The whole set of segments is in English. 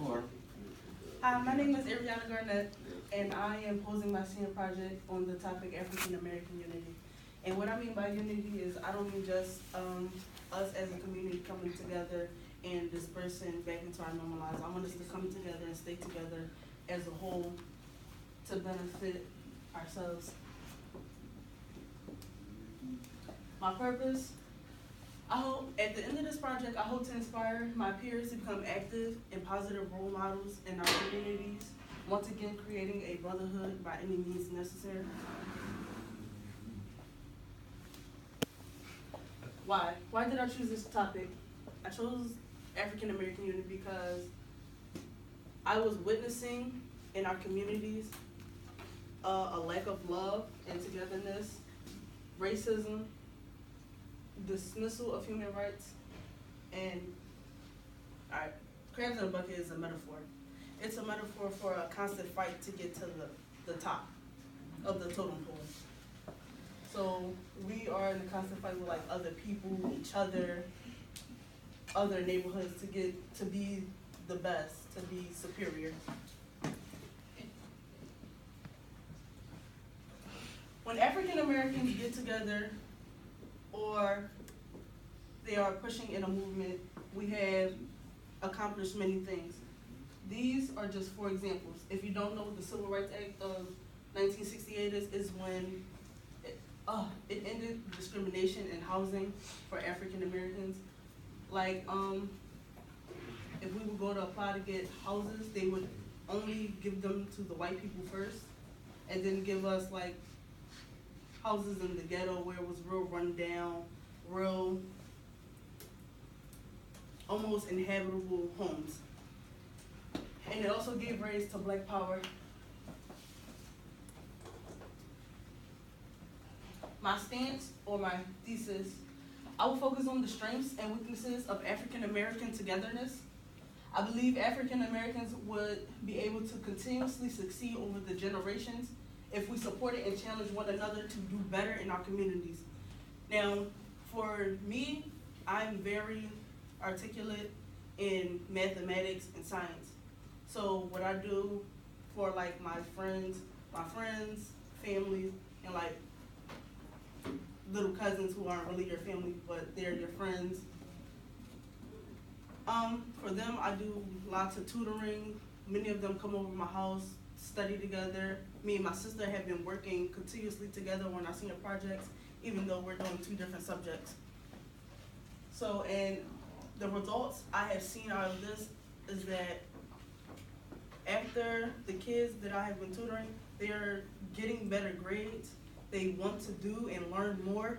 floor. Hi, my name is Aireonna Garnett, and I am posing my senior project on the topic African American unity. And what I mean by unity is I don't mean just us as a community coming together and dispersing back into our normal lives. I want us to come together and stay together as a whole to benefit ourselves. My purpose, I hope at the end of this project, I hope to inspire my peers to become active and positive role models in our communities, once again creating a brotherhood by any means necessary. Why? Why did I choose this topic? I chose African American unity because I was witnessing in our communities a lack of love and togetherness, racism, dismissal of human rights, and crabs in a bucket is a metaphor. It's a metaphor for a constant fight to get to the top of the totem pole. So we are in a constant fight with like other people, each other, other neighborhoods to get to be the best, to be superior. When African Americans get together or they are pushing in a movement, we have accomplished many things. These are just four examples. If you don't know what the Civil Rights Act of 1968 is when it ended discrimination in housing for African Americans. Like, if we would go to apply to get houses, they would only give them to the white people first, and then give us like houses in the ghetto where it was real run down, real almost inhabitable homes. And it also gave rise to Black Power. My stance or my thesis, I will focus on the strengths and weaknesses of African American togetherness. I believe African Americans would be able to continuously succeed over the generations if we supported and challenged one another to do better in our communities. Now, for me, I'm very articulate in mathematics and science. So what I do for like my friends, family, and like little cousins who aren't really your family, but they're your friends. For them, I do lots of tutoring. Many of them come over to my house, study together. Me and my sister have been working continuously together on our senior projects, even though we're doing two different subjects. So, and the results I have seen out of this is that after the kids that I have been tutoring, they are getting better grades. They want to do and learn more,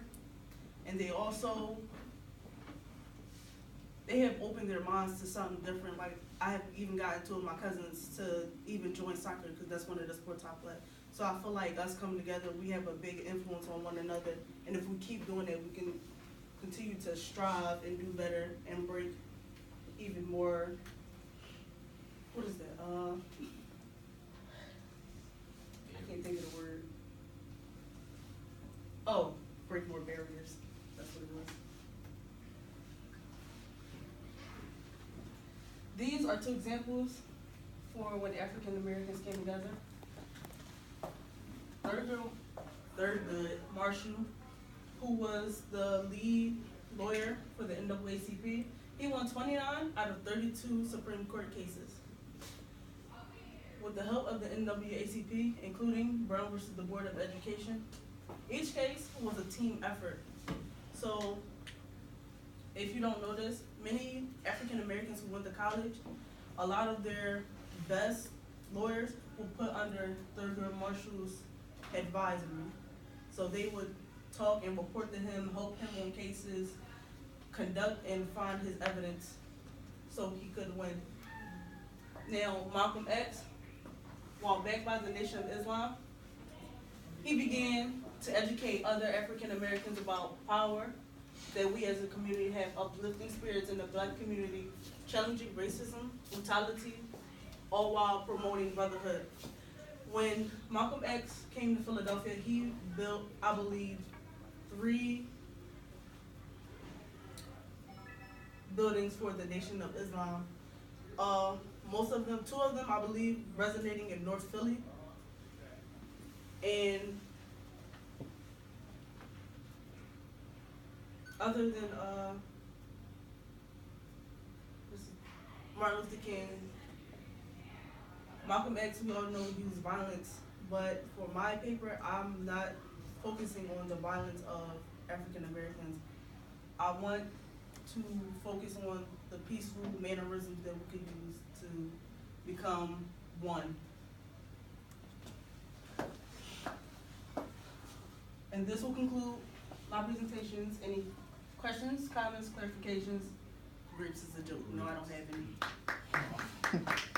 and they have opened their minds to something different. Like I have even gotten two of my cousins to even join soccer because that's one of the sports I play. So I feel like us coming together, we have a big influence on one another, and if we keep doing it, we can continue to strive and do better and break even more. What is that? I can't think of the word. Oh, break more barriers. That's what it was. These are two examples for when African Americans came together. Thurgood Marshall, who was the lead lawyer for the NAACP, he won 29 out of 32 Supreme Court cases. With the help of the NAACP, including Brown versus the Board of Education, each case was a team effort. So, if you don't know this, many African Americans who went to college, a lot of their best lawyers were put under Thurgood Marshall's advisory. So they would talk and report to him, help him on cases, conduct and find his evidence so he could win. Now, Malcolm X, while backed by the Nation of Islam, he began to educate other African Americans about power, that we as a community have uplifting spirits in the Black community, challenging racism, brutality, all while promoting brotherhood. When Malcolm X came to Philadelphia, he built, I believe, 3 buildings for the Nation of Islam. Most of them, 2 of them, I believe, resonating in North Philly. And other than Martin Luther King, Malcolm X, we all know he used violence, but for my paper, I'm not focusing on the violence of African Americans. I want to focus on the peaceful mannerisms that we could use to become one. And this will conclude my presentations. Any questions, comments, clarifications? Grips is a joke. No, I don't have any.